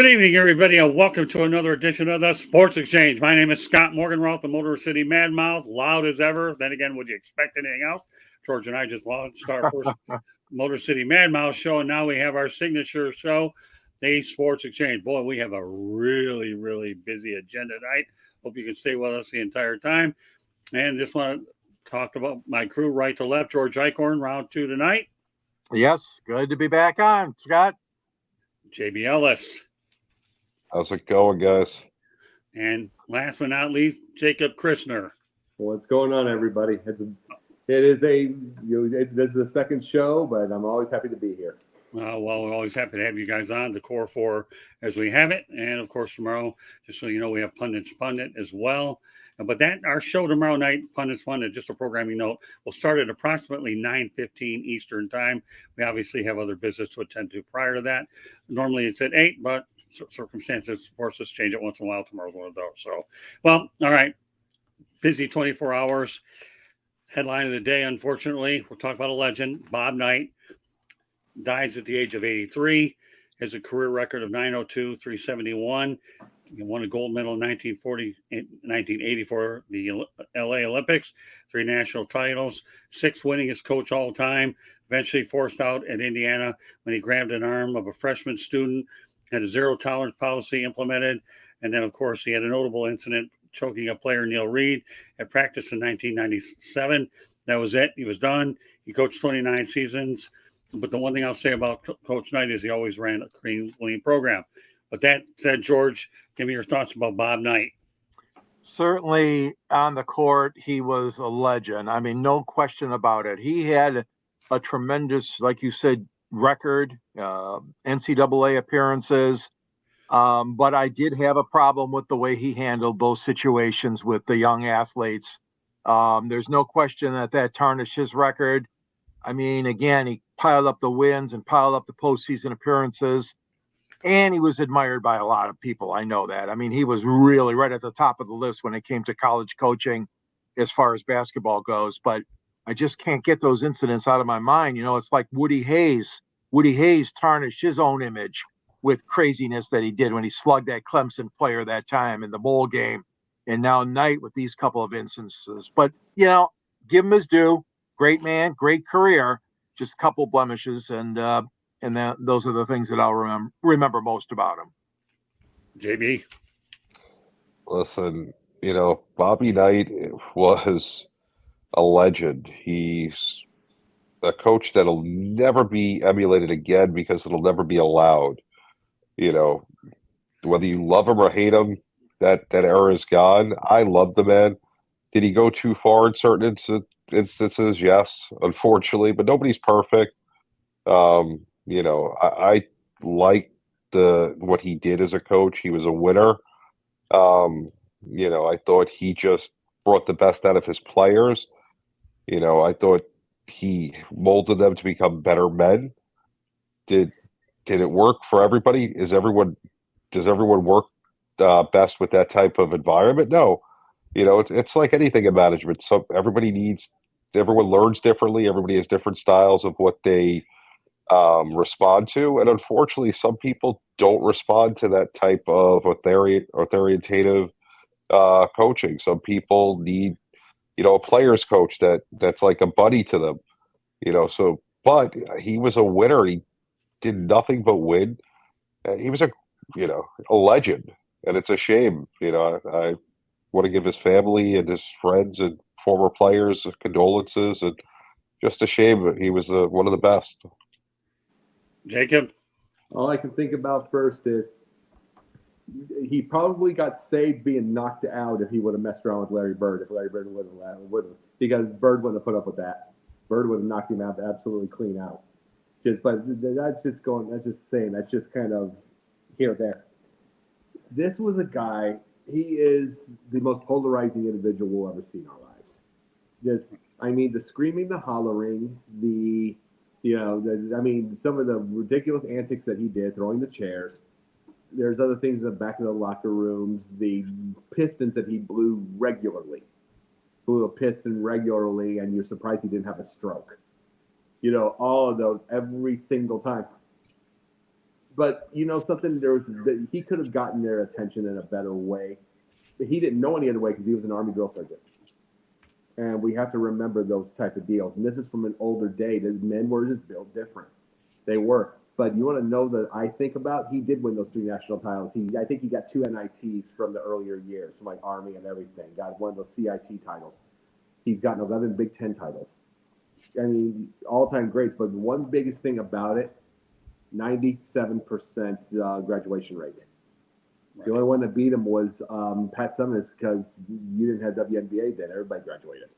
Good evening, everybody, and welcome to another edition of the Sports Exchange. My name is Scott Morganroth, the Motor City Mad Mouth, loud as ever. Then again, would you expect anything else? George and I just launched our first Motor City Mad Mouth show, and now we have our signature show, the Sports Exchange. Boy, we have a really, really busy agenda tonight. Hope you can stay with us the entire time. And just want to talk about my crew right to left. George Eichhorn, round two tonight. Yes, good to be back on, Scott. JB Ellis. How's it going, guys? And last but not least, Jacob Christner. What's going on, everybody? this is the second show, but I'm always happy to be here. Well, we're always happy to have you guys on the Core 4 as we have it. And of course, tomorrow, just so you know, we have Pundits Pundit as well. But our show tomorrow night, Pundits Pundit, just a programming note, will start at approximately 9:15 Eastern time. We obviously have other business to attend to prior to that. Normally it's at 8, but circumstances force us to change it once in a while. Tomorrow's one of those. So, well, all right. Busy 24 hours. Headline of the day, unfortunately, we'll talk about a legend. Bob Knight dies at the age of 83. Has a career record of 902, 371. He won a gold medal in 1980 for the LA Olympics, 3 national titles, 6th winningest coach all time. Eventually forced out at Indiana when he grabbed an arm of a freshman student, had a zero tolerance policy implemented. And then, of course, he had a notable incident choking a player, Neil Reed, at practice in 1997. That was it. He was done. He coached 29 seasons. But the one thing I'll say about Coach Knight is he always ran a clean program. But that said, George, give me your thoughts about Bob Knight. Certainly on the court, he was a legend. I mean, no question about it. He had a tremendous, like you said, record, NCAA appearances. But I did have a problem with the way he handled those situations with the young athletes. There's no question that tarnished his record. I mean, again, he piled up the wins and piled up the postseason appearances, and he was admired by a lot of people. I know that. I mean, he was really right at the top of the list when it came to college coaching as far as basketball goes. But I just can't get those incidents out of my mind. You know, it's like Woody Hayes. Woody Hayes tarnished his own image with craziness that he did when he slugged that Clemson player that time in the bowl game. And now Knight with these couple of instances. But, you know, give him his due. Great man, great career, just a couple blemishes. And those are the things that I'll remember most about him. JB? Listen, you know, Bobby Knight was a legend. He's a coach that'll never be emulated again because it'll never be allowed. You know, whether you love him or hate him, that era is gone. I love the man. Did he go too far in certain instances? Yes, unfortunately, but nobody's perfect. You know, I like what he did as a coach. He was a winner. You know, I thought he just brought the best out of his players. You know, I thought he molded them to become better men. Did it work for everybody? Does everyone work best with that type of environment? No. You know, it's like anything in management. So everyone learns differently. Everybody has different styles of what they respond to. And unfortunately, some people don't respond to that type of authoritative coaching. Some people need, you know, a player's coach that's like a buddy to them, you know. So, but he was a winner. He did nothing but win. He was a legend, and it's a shame. You know, I want to give his family and his friends and former players condolences, and just a shame that he was one of the best. Jacob? All I can think about first is he probably got saved being knocked out if he would have messed around with Larry Bird, if Larry Bird would have, because Bird wouldn't have put up with that. Bird would have knocked him out absolutely clean out. But that's just saying, that's just kind of here or there. This was a guy, he is the most polarizing individual we'll ever see in our lives. The screaming, the hollering, some of the ridiculous antics that he did, throwing the chairs. There's other things in the back of the locker rooms, the pistons that he blew regularly. Blew a piston regularly, and you're surprised he didn't have a stroke. You know, all of those every single time. But you know something, he could have gotten their attention in a better way. But he didn't know any other way because he was an Army drill sergeant. And we have to remember those type of deals. And this is from an older day. The men were just built different. They were. But you want to know that I think about, he did win those 3 national titles. I think he got 2 NITs from the earlier years, from like Army and everything. Got one of those CIT titles. He's gotten 11 Big Ten titles. I mean, all-time greats. But one biggest thing about it, 97% graduation rate. Right. The only one that beat him was Pat Summitt, because you didn't have WNBA then. Everybody graduated.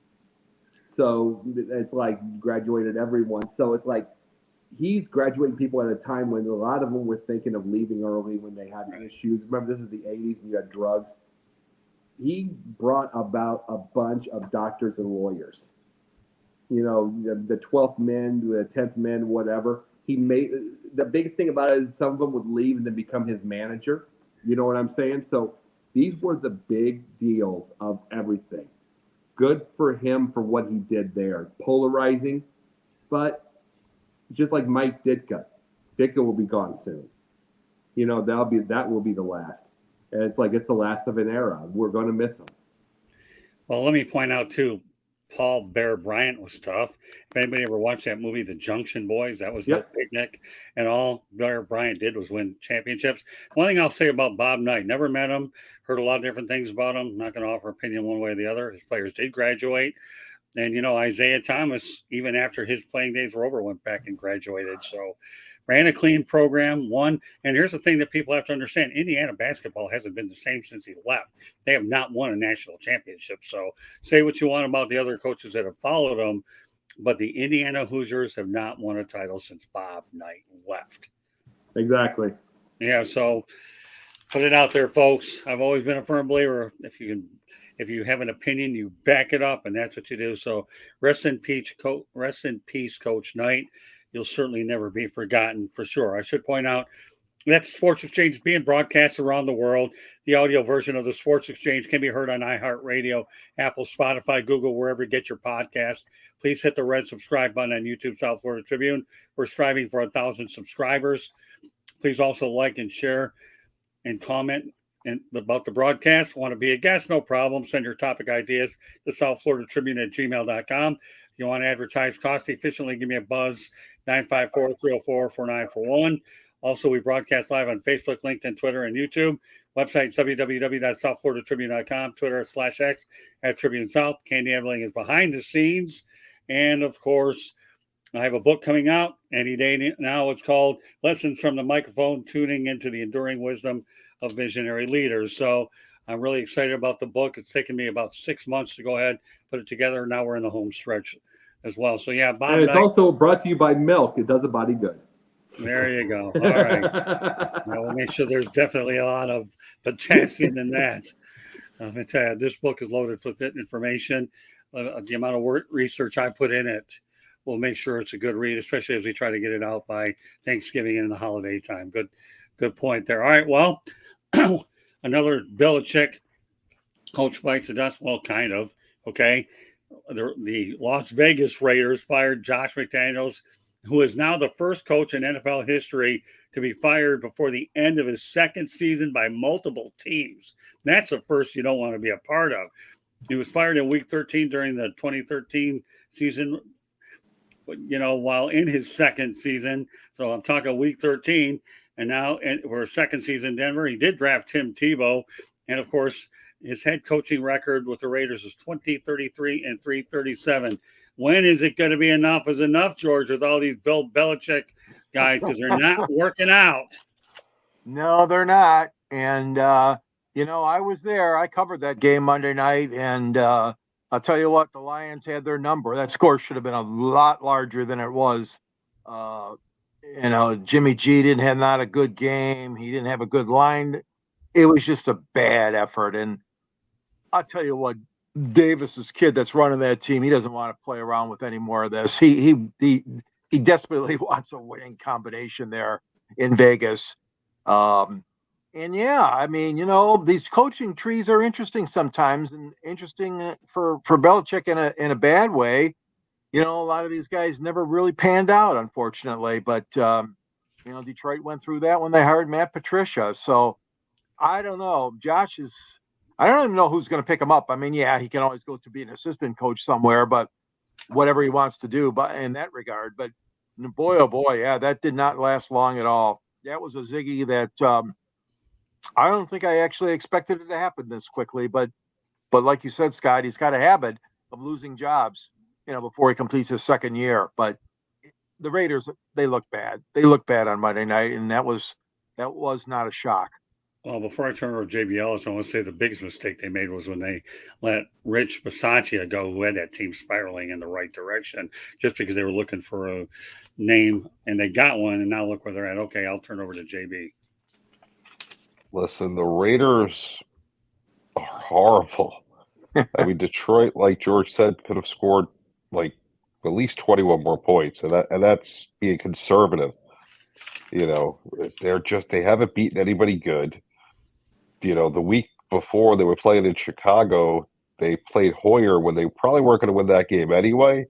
So it's like graduated everyone. So it's like he's graduating people at a time when a lot of them were thinking of leaving early when they had issues. Remember, this is the 80s and you had drugs. He brought about a bunch of doctors and lawyers. You know, the 12th men, the 10th men, whatever. He made the biggest thing about it is some of them would leave and then become his manager. You know what I'm saying? So these were the big deals of everything. Good for him for what he did there. Polarizing, but just like Mike Ditka. Ditka will be gone soon. You know, that will be the last. And it's like it's the last of an era. We're going to miss him. Well, let me point out too, Paul Bear Bryant was tough. If anybody ever watched that movie, The Junction Boys, that was no picnic. And all Bear Bryant did was win championships. One thing I'll say about Bob Knight, never met him, heard a lot of different things about him. Not going to offer opinion one way or the other. His players did graduate. And, you know, Isaiah Thomas, even after his playing days were over, went back and graduated. So ran a clean program, won. And here's the thing that people have to understand. Indiana basketball hasn't been the same since he left. They have not won a national championship. So say what you want about the other coaches that have followed them, but the Indiana Hoosiers have not won a title since Bob Knight left. Exactly. Yeah, so put it out there, folks. I've always been a firm believer. If you have an opinion, you back it up, and that's what you do. So rest in peace, Coach Knight. You'll certainly never be forgotten, for sure. I should point out that Sports Exchange being broadcast around the world. The audio version of the Sports Exchange can be heard on iHeartRadio, Apple, Spotify, Google, wherever you get your podcast. Please hit the red subscribe button on YouTube, South Florida Tribune. We're striving for 1,000 subscribers. Please also like and share and comment about the broadcast. Want to be a guest? No problem. Send your topic ideas to South Florida Tribune at gmail.com. If you want to advertise cost efficiently, give me a buzz, 954-304-4941. Also, we broadcast live on Facebook, LinkedIn, Twitter, and YouTube. Website www.southfloridatribune.com, Twitter /X at Tribune South. Candy Ebeling is behind the scenes. And of course, I have a book coming out any day now. It's called Lessons from the Microphone, Tuning into the Enduring Wisdom of Visionary Leaders. So I'm really excited about the book. It's taken me about 6 months to go ahead, put it together. Now we're in the home stretch as well. So yeah, Bob. And it's also brought to you by Milk. It does a body good. There you go. All right. We'll make sure there's definitely a lot of potassium in that. I'm going to tell you, this book is loaded with information. The amount of research I put in it will make sure it's a good read, especially as we try to get it out by Thanksgiving and the holiday time. Good point there. All right. Well, another Belichick coach bites the dust. Well, kind of. Okay. The Las Vegas Raiders fired Josh McDaniels, who is now the first coach in NFL history to be fired before the end of his second season by multiple teams. That's the first you don't want to be a part of. He was fired in week 13 during the 2013 season, you know, while in his second season. So I'm talking week 13. And now for a second season Denver, he did draft Tim Tebow. And, of course, his head coaching record with the Raiders is 20-33 and 337. When is it going to be enough is enough, George, with all these Bill Belichick guys, because they're not working out? No, they're not. And, you know, I was there. I covered that game Monday night. And I'll tell you what, the Lions had their number. That score should have been a lot larger than it was. You know, Jimmy G didn't have not a good game. He didn't have a good line. It was just a bad effort. And I'll tell you what, Davis's kid that's running that team, he doesn't want to play around with any more of this. He desperately wants a winning combination there in Vegas. And yeah, I mean, you know, these coaching trees are interesting sometimes, and interesting for Belichick in a bad way. You know, a lot of these guys never really panned out, unfortunately. But You know, Detroit went through that when they hired Matt Patricia. So I don't know. I don't even know who's going to pick him up. I mean, yeah, he can always go to be an assistant coach somewhere, but whatever he wants to do, but in that regard. But boy, oh boy, yeah, that did not last long at all. That was a Ziggy that I don't think I actually expected it to happen this quickly. But like you said, Scott, he's got a habit of losing jobs, you know, before he completes his second year. But the Raiders, they look bad. They look bad on Monday night, and that was not a shock. Well, before I turn over to JB Ellis, I want to say the biggest mistake they made was when they let Rich Bisaccia go, who had that team spiraling in the right direction, just because they were looking for a name, and they got one, and now look where they're at. Okay, I'll turn over to JB. Listen, the Raiders are horrible. I mean, Detroit, like George said, could have scored like at least 21 more points, and that's being conservative. You know, they haven't beaten anybody good. You know, the week before they were playing in Chicago, they played Hoyer when they probably weren't going to win that game anyway.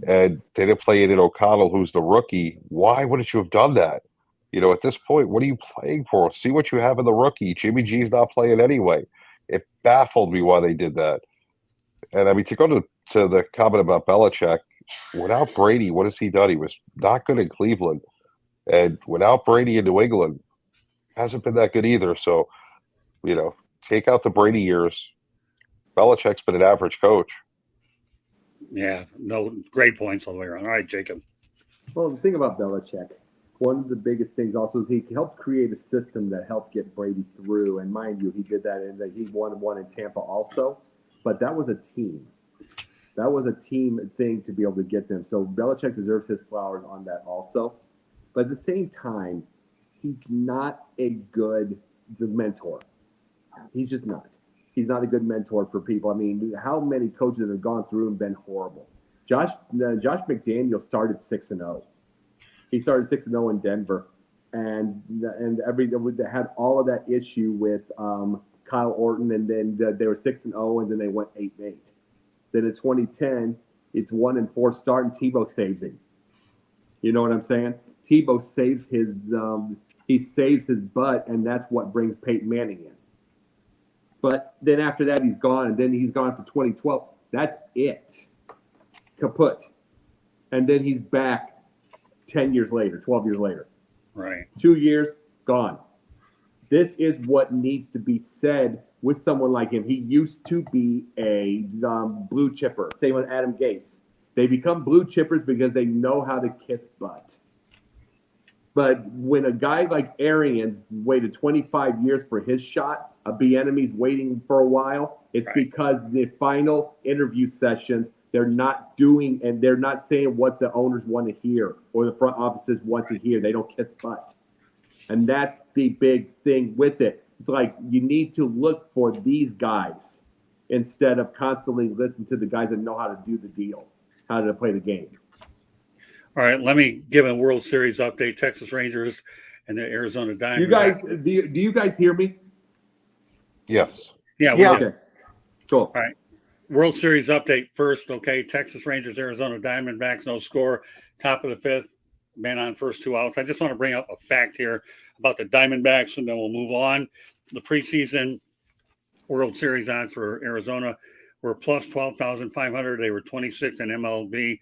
And they didn't play Aiden O'Connell, who's the rookie. Why wouldn't you have done that? You know, at this point, what are you playing for? See what you have in the rookie. Jimmy G's not playing anyway. It baffled me why they did that. And I mean, to go to the comment about Belichick, without Brady, what has he done? He was not good in Cleveland. And without Brady in New England, hasn't been that good either. So, you know, take out the Brady years. Belichick's been an average coach. Yeah, no, great points all the way around. All right, Jacob. Well, the thing about Belichick, one of the biggest things also is he helped create a system that helped get Brady through. And mind you, he did that and he won one in Tampa also. But that was a team. That was a team thing to be able to get them. So Belichick deserves his flowers on that also. But at the same time, he's not a good mentor. He's just not. He's not a good mentor for people. I mean, how many coaches have gone through and been horrible? Josh McDaniel started 6-0. He started 6-0 in Denver, and they had all of that issue with Kyle Orton, and then they were 6-0, and then they went 8-8. Then in 2010, it's 1-4 start, and Tebow saves him. You know what I'm saying? Tebow saves his butt, and that's what brings Peyton Manning in. But then after that, he's gone, and then he's gone for 2012. That's it. Kaput. And then he's back 10 years later, 12 years later. Right. 2 years, gone. This is what needs to be said with someone like him. He used to be a blue chipper. Same with Adam Gase. They become blue chippers because they know how to kiss butt. But when a guy like Arians waited 25 years for his shot, a Bieniemy's waiting for a while, it's right. Because the final interview sessions, they're not doing and they're not saying what the owners want to hear or the front offices want to hear. They don't kiss butt. And that's the big thing with it. It's like you need to look for these guys instead of constantly listening to the guys that know how to do the deal, how to play the game. All right, let me give a World Series update. Texas Rangers and the Arizona Diamondbacks. You guys, do you guys hear me? Yes. Yeah. Okay. Cool. All right. World Series update first. Okay. Texas Rangers, Arizona Diamondbacks, no score. Top of the fifth. Man on first 2 outs. I just want to bring up a fact here about the Diamondbacks, and then we'll move on. The preseason World Series odds for Arizona were plus 12,500. They were 26 in MLB.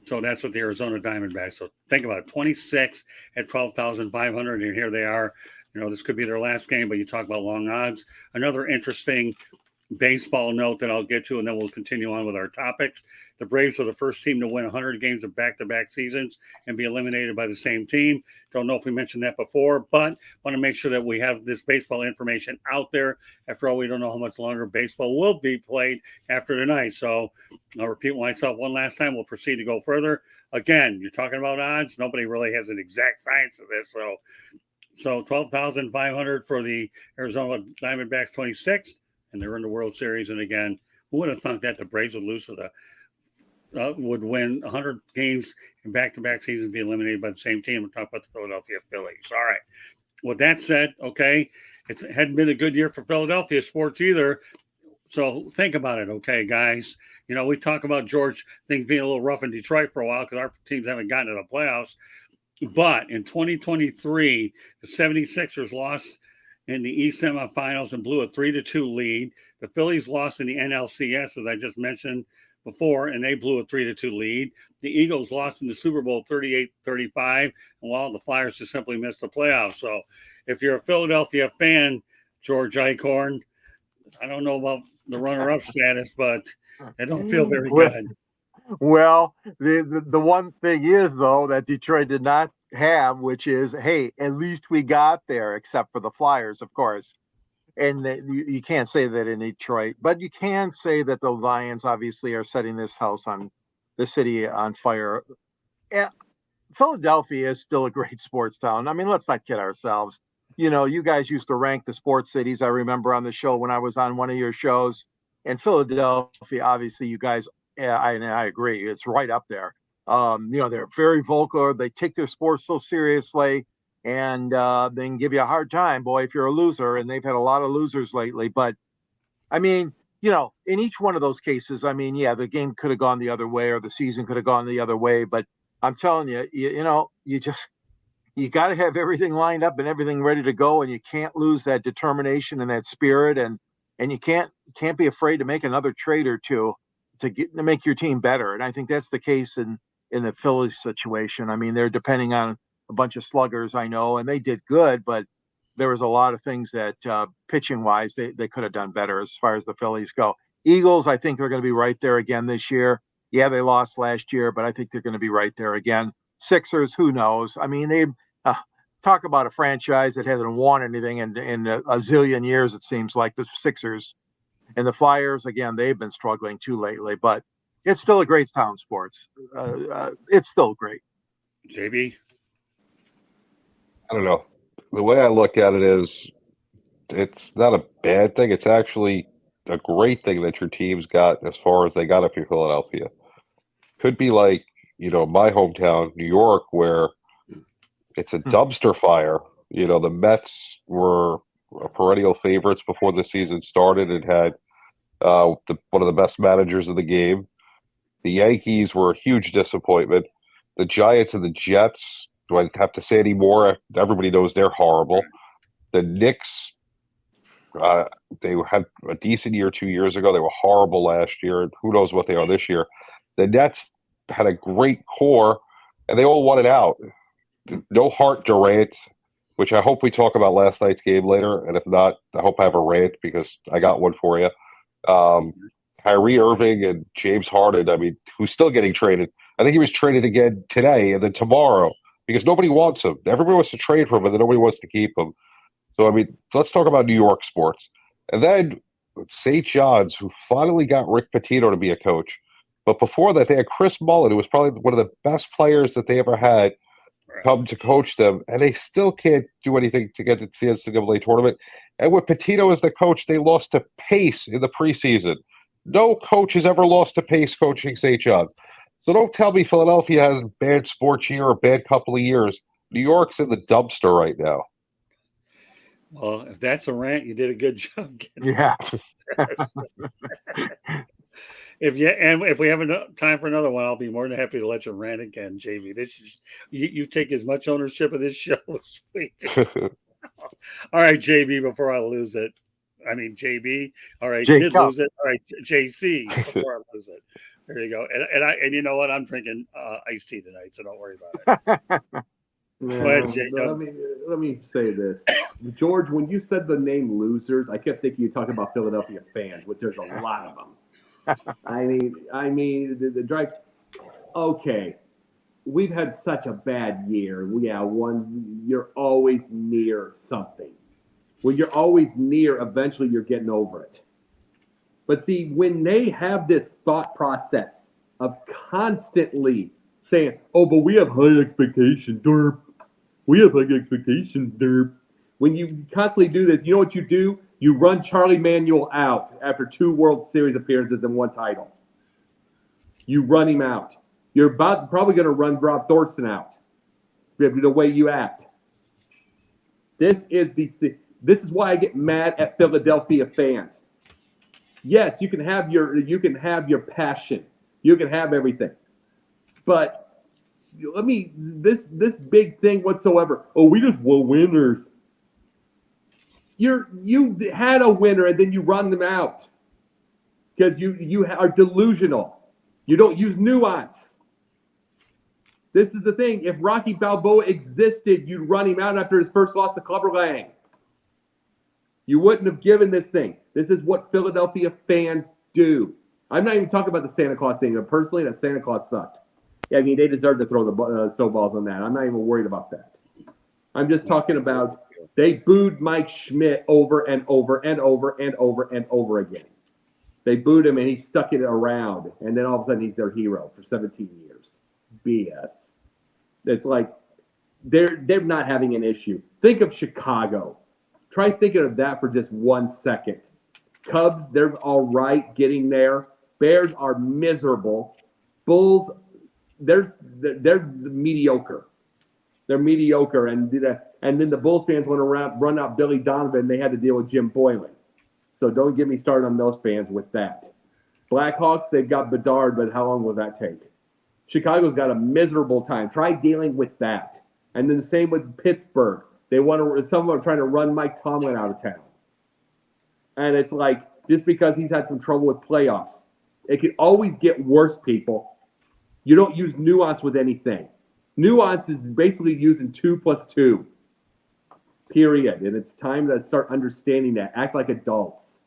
So that's what the Arizona Diamondbacks. So think about it, 26 at 12,500, and here they are. You know, this could be their last game, but you talk about long odds. Another interesting baseball note that I'll get to, and then we'll continue on with our topics. The Braves are the first team to win 100 games of back-to-back seasons and be eliminated by the same team. Don't know if we mentioned that before, but want to make sure that we have this baseball information out there. After all, we don't know how much longer baseball will be played after tonight. So I'll repeat myself one last time. We'll proceed to go further. Again, you're talking about odds. Nobody really has an exact science of this. So 12,500 for the Arizona Diamondbacks, 26th, and they're in the World Series. And again, who would have thought that the Braves would lose to would win 100 games in back-to-back seasons, be eliminated by the same team? We'll talk about the Philadelphia Phillies. All right. With that said, okay, it hadn't been a good year for Philadelphia sports either. So think about it, okay, guys. You know, we talk about George things being a little rough in Detroit for a while because our teams haven't gotten to the playoffs. But in 2023, the 76ers lost in the East semifinals and blew a 3-2 lead. The Phillies lost in the NLCS, as I just mentioned before, and they blew a 3-2 lead. The Eagles lost in the Super Bowl 38-35, and while the Flyers just simply missed the playoffs. So if you're a Philadelphia fan, George Eichhorn, I don't know about the runner-up status, but I don't feel very good. Well, the one thing is, though, that Detroit did not have, which is, hey, at least we got there, except for the Flyers, of course. And you can't say that in Detroit, but you can say that the Lions obviously are setting this city on fire. And Philadelphia is still a great sports town. I mean, let's not kid ourselves. You know, you guys used to rank the sports cities. I remember on the show when I was on one of your shows, and Philadelphia, obviously, you guys, I agree, it's right up there. You know, they're very vocal. They take their sports so seriously, and they can give you a hard time, boy, if you're a loser. And they've had a lot of losers lately. But I mean, you know, in each one of those cases, I mean, yeah, the game could have gone the other way, or the season could have gone the other way. But I'm telling you, you know, you got to have everything lined up and everything ready to go, and you can't lose that determination and that spirit, and you can't be afraid to make another trade or two to make your team better. And I think that's the case in the Phillies situation. I mean, they're depending on a bunch of sluggers, I know, and they did good, but there was a lot of things that pitching wise they could have done better as far as the Phillies go. Eagles, I think they're going to be right there again this year. Yeah, they lost last year, but I think they're going to be right there again. Sixers, who knows? I mean, they talk about a franchise that hasn't won anything in a zillion years, it seems like, the Sixers. And the Flyers, again, they've been struggling too lately, but it's still a great town, sports. It's still great. JB? I don't know. The way I look at it is it's not a bad thing. It's actually a great thing that your team's got as far as they got up here, Philadelphia. Could be like, you know, my hometown, New York, where it's a dumpster fire. You know, the Mets were perennial favorites before the season started and had one of the best managers of the game. The Yankees were a huge disappointment. The Giants and the Jets, do I have to say any more? Everybody knows they're horrible. The Knicks, they had a decent year 2 years ago. They were horrible last year, and who knows what they are this year. The Nets had a great core, and they all won it out. No Hart Durant, which I hope we talk about last night's game later, and if not, I hope I have a rant because I got one for you. Kyrie Irving and James Harden, I mean, who's still getting traded. I think he was traded again today and then tomorrow because nobody wants him. Everybody wants to trade for him, and then nobody wants to keep him. So, I mean, let's talk about New York sports. And then St. John's, who finally got Rick Pitino to be a coach. But before that, they had Chris Mullin, who was probably one of the best players that they ever had, come to coach them, and they still can't do anything to get to the NCAA tournament. And with Pitino as the coach, they lost to Pace in the preseason. No coach has ever lost to Pace coaching St. John's. So don't tell me Philadelphia has a bad sports year or a bad couple of years. New York's in the dumpster right now. Well, if that's a rant, you did a good job. Yeah. If we have time for another one, I'll be more than happy to let you rant again, JB. This is you take as much ownership of this show as we do. All right, JB, before I lose it. I mean, JB. All right, you did lose it. All right, JC, before I lose it. There you go. And you know what? I'm drinking iced tea tonight, so don't worry about it. Go ahead, Jacob. Let me say this, George. When you said the name "losers," I kept thinking you were talking about Philadelphia fans, which there's a lot of them. I mean, the drive. Okay, we've had such a bad year. Yeah, you're always near something. When you're always near, eventually you're getting over it. But see, when they have this thought process of constantly saying, "Oh, but we have high expectations, derp. We have high expectations, derp." When you constantly do this, you know what you do? You run Charlie Manuel out after 2 World Series appearances and 1 title. You run him out. You're probably going to run Rob Thorson out. The way you act. This is why I get mad at Philadelphia fans. Yes, you can have your passion. You can have everything. But this big thing whatsoever. Oh, we just were winners. You had a winner and then you run them out because you are delusional. You don't use nuance. This is the thing. If Rocky Balboa existed, you'd run him out after his first loss to Clubber Lang. You wouldn't have given this thing. This is what Philadelphia fans do. I'm not even talking about the Santa Claus thing. Personally, that Santa Claus sucked. I mean, they deserve to throw the snowballs on that. I'm not even worried about that. I'm just talking about they booed Mike Schmidt over and over and over and over and over again. They booed him and he stuck it around. And then all of a sudden he's their hero for 17 years. BS. It's like they're not having an issue. Think of Chicago. Try thinking of that for just 1 second. Cubs, they're all right getting there. Bears are miserable. Bulls, they're mediocre. They're mediocre, and then the Bulls fans want to run out Billy Donovan. They had to deal with Jim Boylan. So don't get me started on those fans with that. Blackhawks, they've got Bedard, but how long will that take? Chicago's got a miserable time. Try dealing with that. And then the same with Pittsburgh. Some of them are trying to run Mike Tomlin out of town. And it's like, just because he's had some trouble with playoffs, it can always get worse, people. You don't use nuance with anything. Nuance is basically using 2 + 2. Period. And it's time to start understanding that. Act like adults.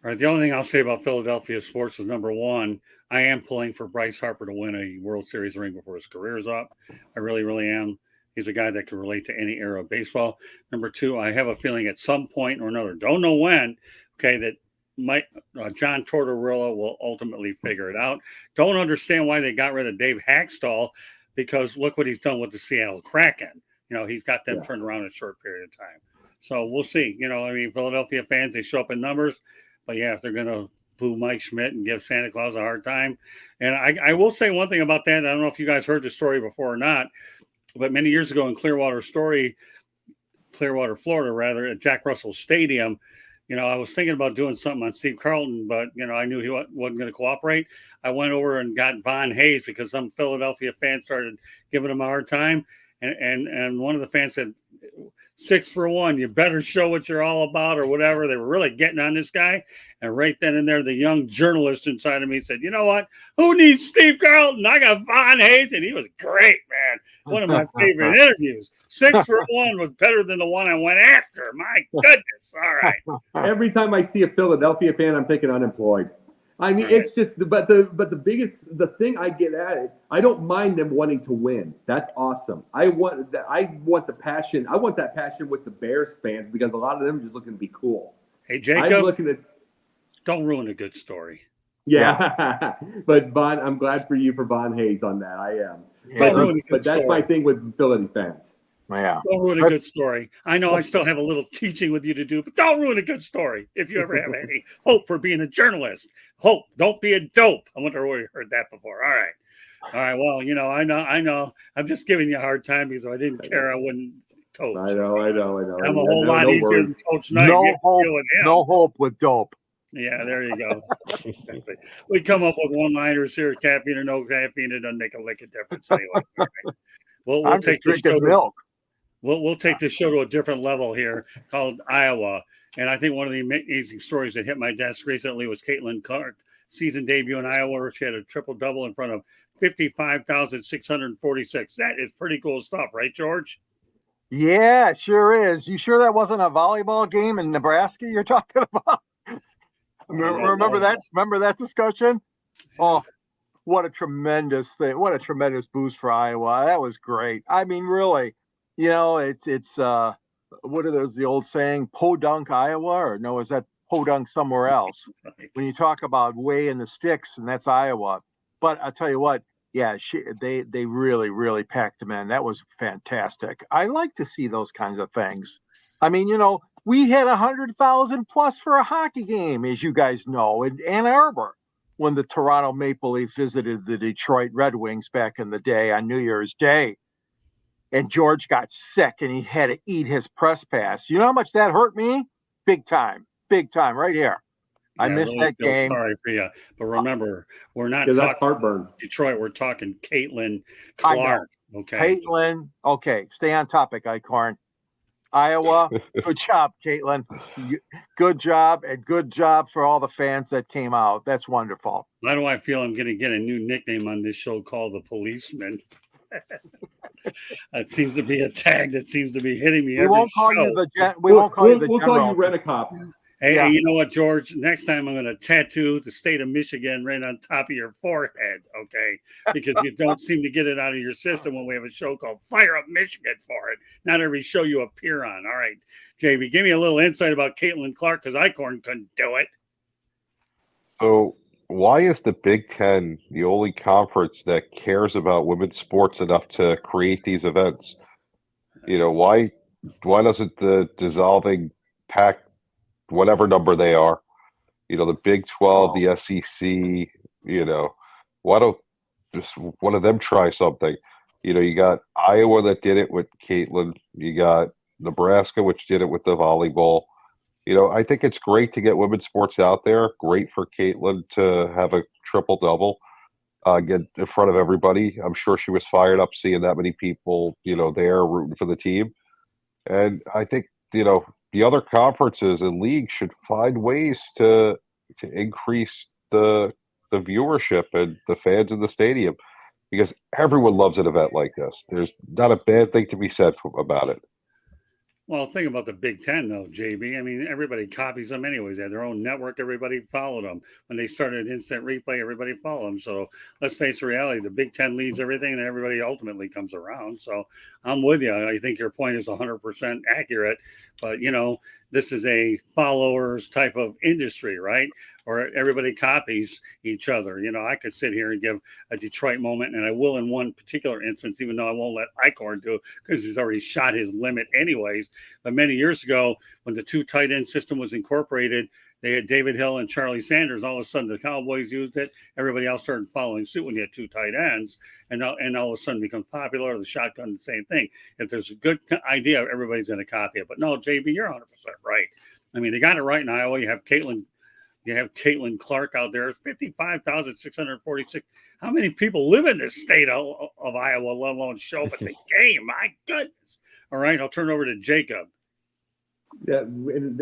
All right. The only thing I'll say about Philadelphia sports is, number one, I am pulling for Bryce Harper to win a World Series ring before his career is up. I really, really am. He's a guy that can relate to any era of baseball. Number two, I have a feeling at some point or another, don't know when, okay, that John Tortorella will ultimately figure it out. Don't understand why they got rid of Dave Haxtell, because look what he's done with the Seattle Kraken. He's got them turned around in a short period of time. So we'll see. Philadelphia fans, they show up in numbers. But, yeah, if they're going to boo Mike Schmidt and give Santa Claus a hard time. And I will say one thing about that. I don't know if you guys heard the story before or not, but many years ago in Clearwater, Florida, at Jack Russell Stadium, I was thinking about doing something on Steve Carlton, but, I knew he wasn't going to cooperate. I went over and got Von Hayes because some Philadelphia fans started giving him a hard time. And one of the fans said, 6 for 1, you better show what you're all about or whatever. They were really getting on this guy. And right then and there, the young journalist inside of me said, you know what? Who needs Steve Carlton? I got Von Hayes. And he was great, man. One of my favorite interviews. 6 for 1 was better than the one I went after. My goodness. All right. Every time I see a Philadelphia fan, I'm thinking unemployed. I mean, it's just, but the thing I get at it, I don't mind them wanting to win. That's awesome. I want the passion. I want that passion with the Bears fans because a lot of them are just looking to be cool. Hey, Jacob, don't ruin a good story. Yeah. But I'm glad for you for Von Hayes on that. I am. Yeah. But that's my thing with Philly fans. Yeah. Don't ruin a good story. I know I still have a little teaching with you to do, but don't ruin a good story if you ever have any hope for being a journalist. Hope. Don't be a dope. I wonder where you heard that before. All right. Well, I know. I'm just giving you a hard time because if I didn't care, I wouldn't coach. I know. I'm a whole lot easier than Coach Knight. No hope with dope. Yeah, there you go. We come up with one-liners here, caffeine or no caffeine. It doesn't make a lick of difference anyway. All right. We'll take this show milk. We'll take this show to a different level here called Iowa. And I think one of the amazing stories that hit my desk recently was Caitlin Clark season debut in Iowa, where she had a triple-double in front of 55,646. That is pretty cool stuff, right, George? Yeah, it sure is. You sure that wasn't a volleyball game in Nebraska you're talking about? Remember that? Remember that discussion? Oh, what a tremendous thing. What a tremendous boost for Iowa. That was great. I mean, really, it's what are those, the old saying, Podunk, Iowa? Or no, is that Podunk somewhere else? Right. When you talk about way in the sticks, and that's Iowa. But I'll tell you what, yeah, they really, really packed them in. That was fantastic. I like to see those kinds of things. I mean, we had 100,000 plus for a hockey game, as you guys know, in Ann Arbor when the Toronto Maple Leaf visited the Detroit Red Wings back in the day on New Year's Day. And George got sick and he had to eat his press pass. You know how much that hurt me? Big time right here. I missed that game. Sorry for you. But remember, we're not talking heartburn. Detroit. We're talking Caitlin Clark. Okay. Caitlin, okay, stay on topic, Icorn. Iowa, good job, Caitlin. Good job, and good job for all the fans that came out. That's wonderful. Why do I feel I'm going to get a new nickname on this show called the Policeman? That seems to be a tag that seems to be hitting me We every won't call show. you we won't call you the we'll general. call you Rent-A-Cop. Hey, Yeah. hey, you know what, George? Next time I'm going to tattoo the state of Michigan right on top of your forehead, okay? Because you don't seem to get it out of your system when we have a show called Fire Up Michigan for it. Not every show you appear on. All right, JB, give me a little insight about Caitlin Clark because Icorn couldn't do it. So why is the Big Ten the only conference that cares about women's sports enough to create these events? You know, why doesn't the dissolving pack, whatever number they are, you know, the Big 12, the SEC, you know, why don't just one of them try something? You know, you got Iowa that did it with Caitlin. You got Nebraska, which did it with the volleyball. You know, I think it's great to get women's sports out there. Great for Caitlin to have a triple double, get in front of everybody. I'm sure she was fired up seeing that many people, you know, there rooting for the team. And I think, you know, the other conferences and leagues should find ways to increase the viewership and the fans in the stadium, because everyone loves an event like this. There's not a bad thing to be said about it. Well, think about the Big Ten, though, JB. I mean, everybody copies them anyways. They have their own network. Everybody followed them. When they started instant replay, everybody followed them. So let's face the reality. The Big Ten leads everything, and everybody ultimately comes around. So I'm with you. I think your point is 100% accurate. But, you know, this is a followers type of industry, right? Or everybody copies each other. You know, I could sit here and give a Detroit moment, and I will in one particular instance, even though I won't let Icorn do it because he's already shot his limit anyways. But many years ago, when the two tight end system was incorporated, they had David Hill and Charlie Sanders. All of a sudden, the Cowboys used it. Everybody else started following suit when you had two tight ends, and all of a sudden becomes popular. The shotgun, the same thing. If there's a good idea, everybody's going to copy it. But no, JB, you're 100% right. I mean, they got it right in Iowa. You have Caitlin Clark out there. It's 55,646. How many people live in this state of Iowa, let alone show up at the game? My goodness. All right, I'll turn it over to Jacob. Yeah,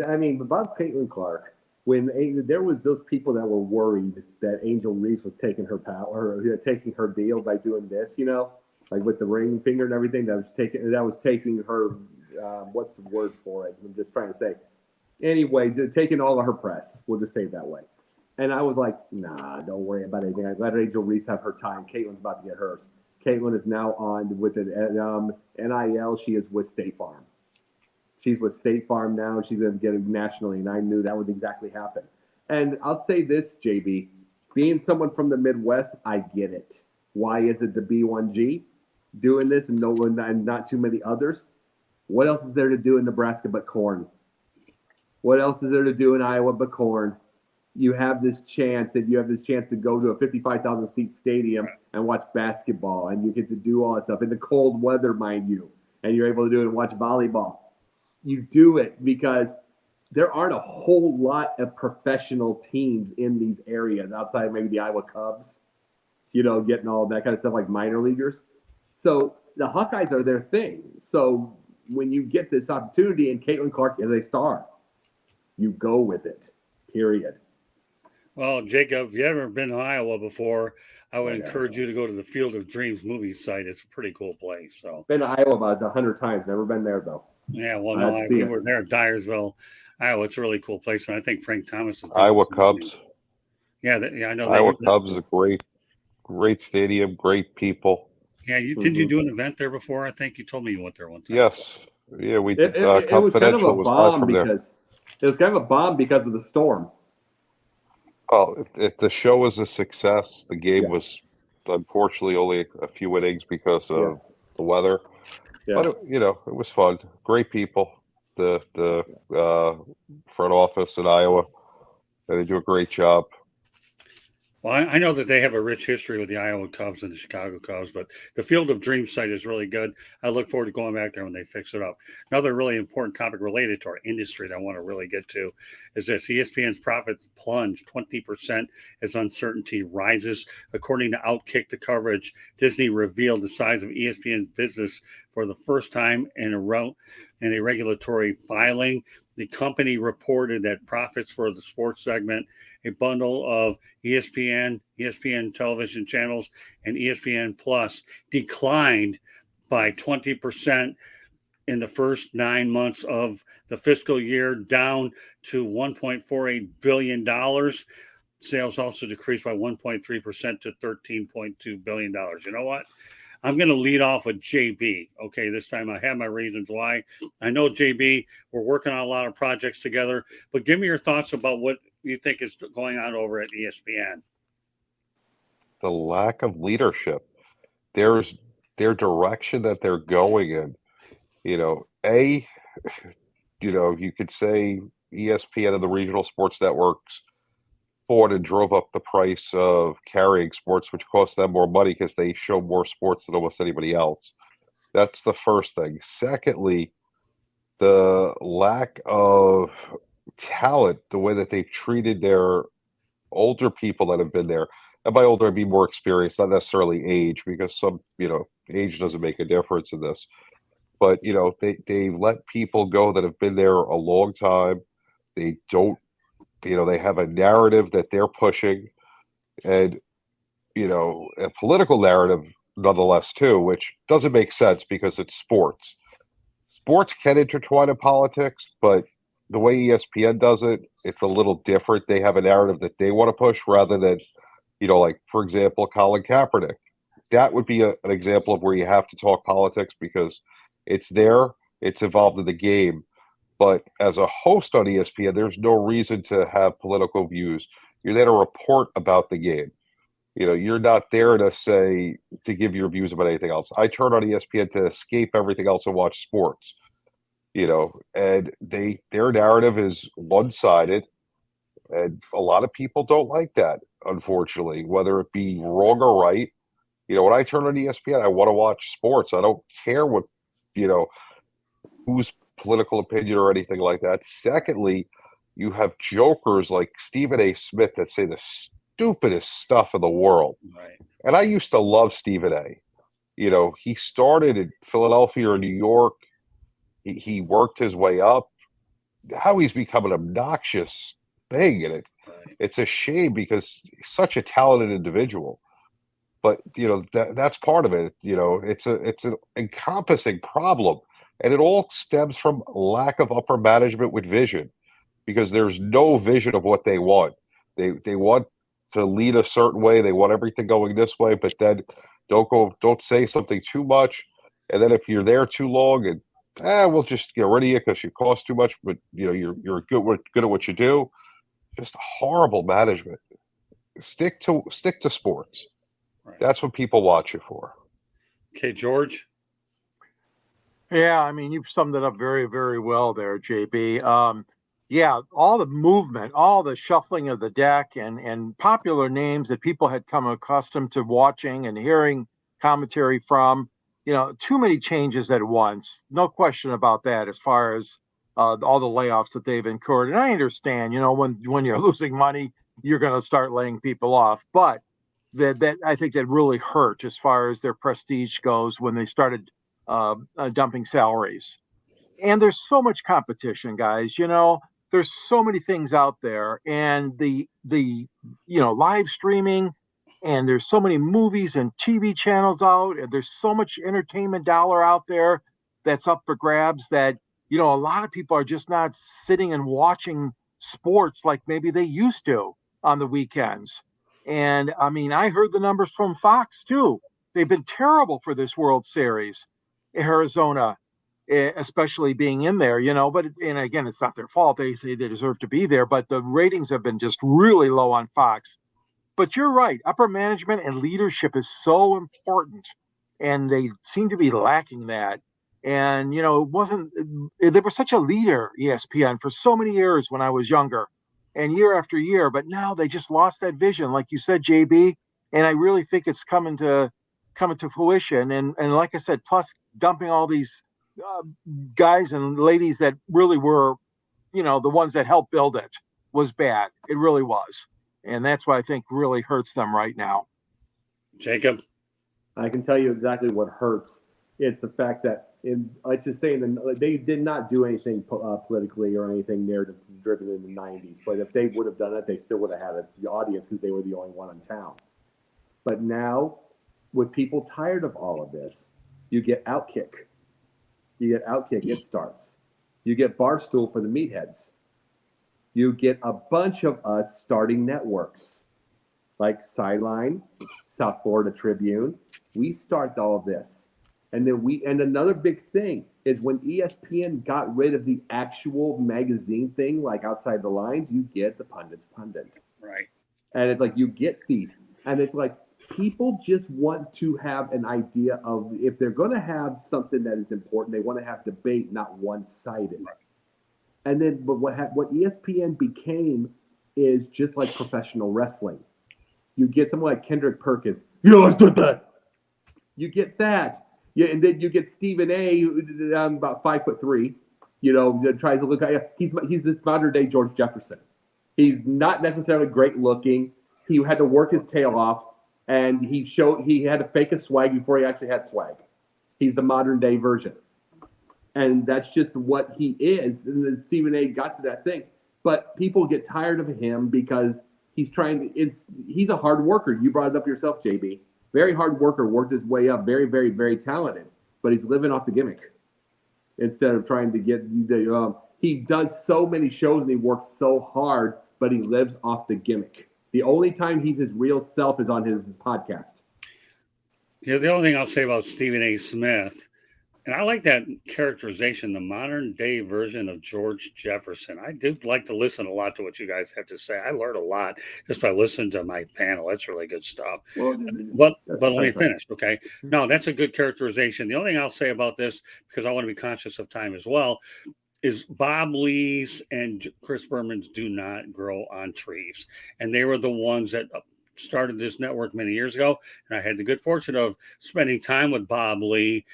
I mean, about Caitlin Clark, when there was those people that were worried that Angel Reese was taking her power, or taking her deal by doing this, you know, like with the ring finger and everything, that was taking her. What's the word for it? I'm just trying to say. Anyway, taking all of her press. We'll just say it that way. And I was like, nah, don't worry about anything. I let Angel Reese have her time. Caitlin's about to get hers. Caitlin is now on with an NIL. She is with State Farm. She's with State Farm now. She's going to get it nationally, and I knew that would exactly happen. And I'll say this, JB. Being someone from the Midwest, I get it. Why is it the B1G doing this and not too many others? What else is there to do in Nebraska but corn? What else is there to do in Iowa but corn? You have this chance to go to a 55,000 seat stadium and watch basketball, and you get to do all that stuff in the cold weather, mind you, and you're able to do it and watch volleyball. You do it because there aren't a whole lot of professional teams in these areas outside of maybe the Iowa Cubs, you know, getting all that kind of stuff like minor leaguers. So the Hawkeyes are their thing. So when you get this opportunity and Caitlin Clark is a star, you go with it, period. Well, Jacob, if you've ever been to Iowa before, I would encourage you to go to the Field of Dreams movie site. It's a pretty cool place. So Been to Iowa about 100 times. Never been there, though. yeah, well, no, we were there at Dyersville, Iowa. It's a really cool place, and I think Frank Thomas is Iowa Cubs. Yeah, I know. Iowa Cubs is a great stadium, great people. Yeah, did you do an event there before? I think you told me you went there one time. Yes, yeah, we did. It was kind of a bomb because it was kind of a bomb because of the storm. Well, if the show was a success, the game was unfortunately only a few innings because of the weather. Yeah. But it was fun. Great people. The front office in Iowa, they do a great job. Well, I know that they have a rich history with the Iowa Cubs and the Chicago Cubs, but the Field of Dreams site is really good. I look forward to going back there when they fix it up. Another really important topic related to our industry that I want to really get to is this: ESPN's profits plunge 20% as uncertainty rises. According to Outkick the Coverage, Disney revealed the size of ESPN's business for the first time in a regulatory filing. The company reported that profits for the sports segment, a bundle of ESPN television channels, and ESPN Plus, declined by 20% in the first 9 months of the fiscal year, down to $1.48 billion. Sales also decreased by 1.3% to $13.2 billion. You know what? I'm going to lead off with JB. Okay, this time I have my reasons why. I know JB, we're working on a lot of projects together, but give me your thoughts about what you think is going on over at ESPN. The lack of leadership. Their direction that they're going in. You could say ESPN and the regional sports networks fought and drove up the price of carrying sports, which cost them more money because they show more sports than almost anybody else. That's the first thing. Secondly, the lack of talent, the way that they've treated their older people that have been there. And by older, I mean more experienced, not necessarily age, because age doesn't make a difference in this. But, they let people go that have been there a long time. They don't, they have a narrative that they're pushing and, a political narrative nonetheless too, which doesn't make sense because it's sports. Sports can intertwine in politics, but the way ESPN does it, it's a little different. They have a narrative that they want to push rather than, like, for example, Colin Kaepernick. That would be an example of where you have to talk politics because it's there, it's involved in the game. But as a host on ESPN, there's no reason to have political views. You're there to report about the game. You're not there to give your views about anything else. I turn on ESPN to escape everything else and watch sports. And their narrative is one-sided, and a lot of people don't like that, unfortunately, whether it be wrong or right. When I turn on ESPN, I want to watch sports. I don't care what, whose political opinion or anything like that. Secondly, you have jokers like Stephen A. Smith that say the stupidest stuff in the world. Right. And I used to love Stephen A. He started in Philadelphia or New York. He worked his way up. How he's become an obnoxious thing, and it's a shame because he's such a talented individual. But that's part of it. It's an encompassing problem, and it all stems from lack of upper management with vision, because there's no vision of what they want. They want to lead a certain way. They want everything going this way, but then don't say something too much. And then if you're there too long, and we'll just get rid of you because you cost too much, but you're good at what you do. Just horrible management. Stick to sports. Right. That's what people watch you for. Okay, George. Yeah, I mean, you've summed it up very, very well there, JB. Yeah, all the movement, all the shuffling of the deck and popular names that people had come accustomed to watching and hearing commentary from, too many changes at once. No question about that as far as all the layoffs that they've incurred. And I understand, when you're losing money, you're going to start laying people off. But that I think that really hurt as far as their prestige goes when they started dumping salaries. And there's so much competition, guys. There's so many things out there, and the live streaming, and there's so many movies and TV channels out, and there's so much entertainment dollar out there that's up for grabs that a lot of people are just not sitting and watching sports like maybe they used to on the weekends. And I mean, I heard the numbers from Fox too. They've been terrible for this World Series. Arizona, especially being in there, but and again, it's not their fault. They deserve to be there, but the ratings have been just really low on Fox. But you're right. Upper management and leadership is so important, and they seem to be lacking that. And, they were such a leader, ESPN, for so many years when I was younger. and year after year, but now they just lost that vision, like you said, JB. And I really think it's coming to fruition. And like I said, plus dumping all these uh, guys and ladies that really were, the ones that helped build it was bad. It really was. And that's what I think really hurts them right now. Jacob. I can tell you exactly what hurts. It's the fact that, let's just say, they did not do anything politically or anything narrative driven in the 90s. But if they would have done it, they still would have had the audience because they were the only one in town. But now, with people tired of all of this, you get Outkick. It starts. You get Barstool for the meatheads. You get a bunch of us starting networks like Sideline, South Florida Tribune. We start all of this. And then another big thing is when ESPN got rid of the actual magazine thing, like Outside the Lines, you get the pundit. Right. And it's like you get these. And it's like people just want to have an idea of, if they're going to have something that is important, they want to have debate, not one-sided. Right. And then, but what ESPN became is just like professional wrestling. You get someone like Kendrick Perkins. You always did that. You get that. Yeah, and then you get Stephen A. About 5'3". Tries to look like he's this modern day George Jefferson. He's not necessarily great looking. He had to work his tail off, and he had to fake a swag before he actually had swag. He's the modern day version. And that's just what he is. And then Stephen A. got to that thing. But people get tired of him because he's a hard worker. You brought it up yourself, JB. Very hard worker, worked his way up, very, very, very talented. But he's living off the gimmick instead of trying to get he does so many shows and he works so hard, but he lives off the gimmick. The only time he's his real self is on his podcast. Yeah, the only thing I'll say about Stephen A. Smith, and I like that characterization, the modern day version of George Jefferson. I do like to listen a lot to what you guys have to say. I learned a lot just by listening to my panel. That's really good stuff. Well, But let me finish, okay? No, that's a good characterization. The only thing I'll say about this, because I want to be conscious of time as well, is Bob Lee's and Chris Berman's do not grow on trees. And they were the ones that started this network many years ago. And I had the good fortune of spending time with Bob Lee.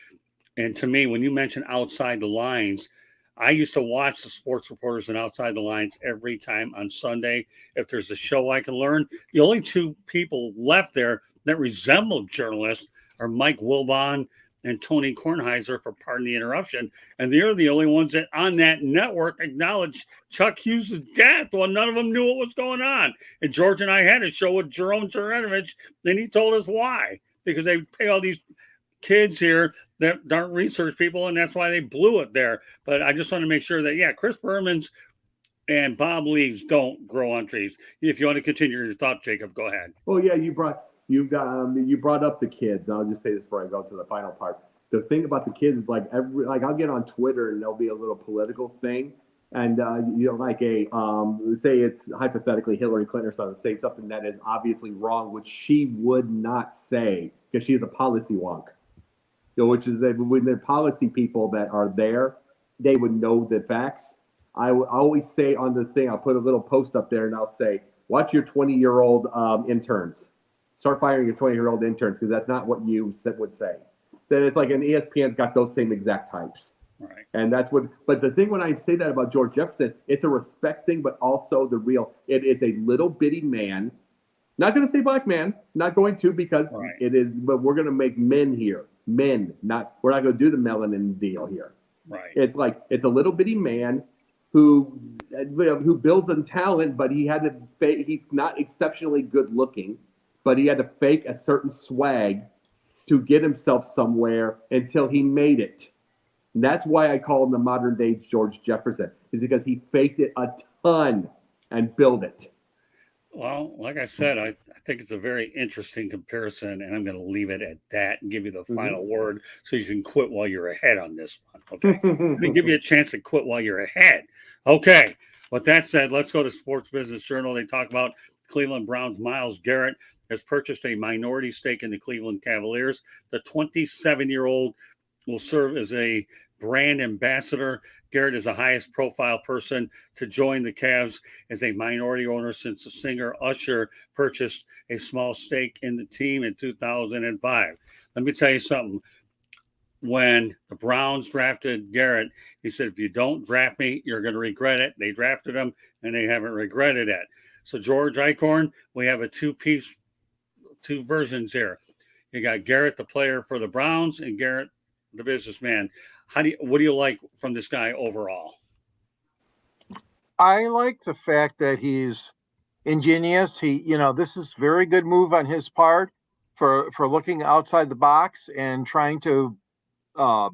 And to me, when you mention Outside the Lines, I used to watch the sports reporters and Outside the Lines every time on Sunday. If there's a show I can learn, the only two people left there that resembled journalists are Mike Wilbon and Tony Kornheiser, for pardon the interruption. And they're the only ones that on that network acknowledged Chuck Hughes' death when none of them knew what was going on. And George and I had a show with Jerome Jurenovich, and he told us why. Because they pay all these kids here that aren't research people, and that's why they blew it there. But I just want to make sure that, Chris Berman's and Bob Lee's don't grow on trees. If you want to continue your thought, Jacob, go ahead. Well, yeah, you brought up the kids. I'll just say this before I go to the final part. The thing about the kids is I'll get on Twitter and there'll be a little political thing, and say it's hypothetically Hillary Clinton or something, say something that is obviously wrong, which she would not say because she's a policy wonk. Which is that when the policy people that are there, they would know the facts. I always say on the thing, I'll put a little post up there and I'll say, watch your 20-year-old interns. Start firing your 20-year-old interns because that's not what you would say. Then it's like an ESPN's got those same exact types. Right. And that's but the thing when I say that about George Jefferson, it's a respect thing, but also it is a little bitty man. Not going to say black man, not going to because it is, but we're going to make men here. Men, we're not going to do the melanin deal here. Right. It's a little bitty man who builds on talent, but he's not exceptionally good looking, but he had to fake a certain swag to get himself somewhere until he made it. And that's why I call him the modern day George Jefferson, is because he faked it a ton and built it. Well, like I said, I think it's a very interesting comparison, and I'm going to leave it at that and give you the final word so you can quit while you're ahead on this one. Okay. Let me give you a chance to quit while you're ahead. Okay. With that said, let's go to Sports Business Journal. They talk about Cleveland Browns' Myles Garrett has purchased a minority stake in the Cleveland Cavaliers. The 27-year-old will serve as a brand ambassador. Garrett is the highest profile person to join the Cavs as a minority owner since the singer Usher purchased a small stake in the team in 2005. Let me tell you something. When the Browns drafted Garrett, he said, if you don't draft me, you're going to regret it. They drafted him, and they haven't regretted it. So, George Eichhorn, we have a two versions here. You got Garrett, the player for the Browns, and Garrett, the businessman. What do you like from this guy overall? I like the fact that he's ingenious. This is very good move on his part for looking outside the box and trying to, uh,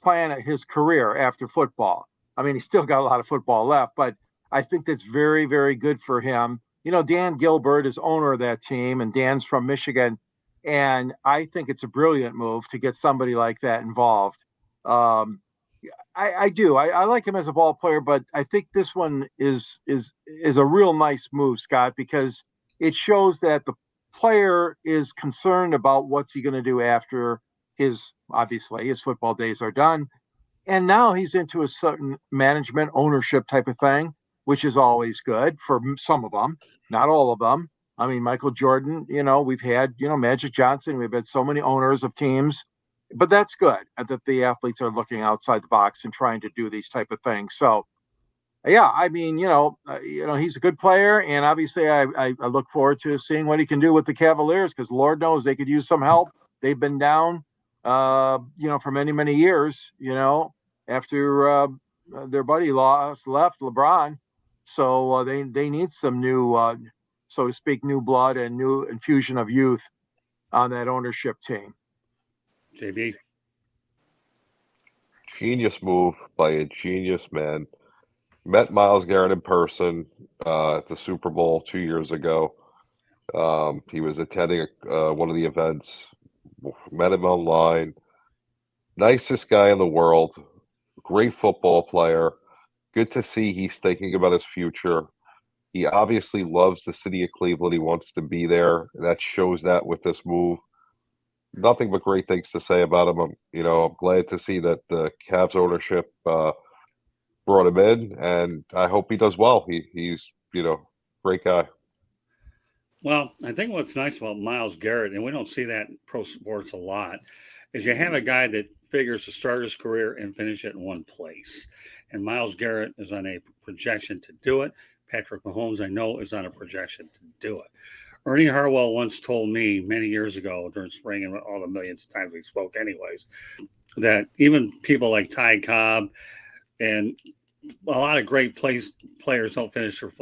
plan his career after football. I mean, he's still got a lot of football left, but I think that's very, very good for him. Dan Gilbert is owner of that team, and Dan's from Michigan. And I think it's a brilliant move to get somebody like that involved. I do. I like him as a ball player, but I think this one is a real nice move, Scott, because it shows that the player is concerned about what's he going to do after his football days are done. And now he's into a certain management ownership type of thing, which is always good for some of them, not all of them. I mean, Michael Jordan, we've had, Magic Johnson, we've had so many owners of teams, but that's good that the athletes are looking outside the box and trying to do these type of things. So, yeah, I mean, he's a good player, and obviously, I look forward to seeing what he can do with the Cavaliers because Lord knows they could use some help. They've been down, for many, many years. After their buddy left, LeBron, so they need some new, so to speak, new blood and new infusion of youth on that ownership team. JB. Genius move by a genius man. Met Myles Garrett in person at the Super Bowl 2 years ago. He was attending one of the events. Met him online. Nicest guy in the world. Great football player. Good to see he's thinking about his future. He obviously loves the city of Cleveland. He wants to be there. That shows that with this move. Nothing but great things to say about him. I'm glad to see that the Cavs ownership brought him in, and I hope he does well. He's great guy. Well, I think what's nice about Myles Garrett, and we don't see that in pro sports a lot, is you have a guy that figures to start his career and finish it in one place. And Myles Garrett is on a projection to do it. Patrick Mahomes, I know, is on a projection to do it. Ernie Harwell once told me many years ago during spring, and all the millions of times we spoke anyways, that even people like Ty Cobb and a lot of great players don't finish their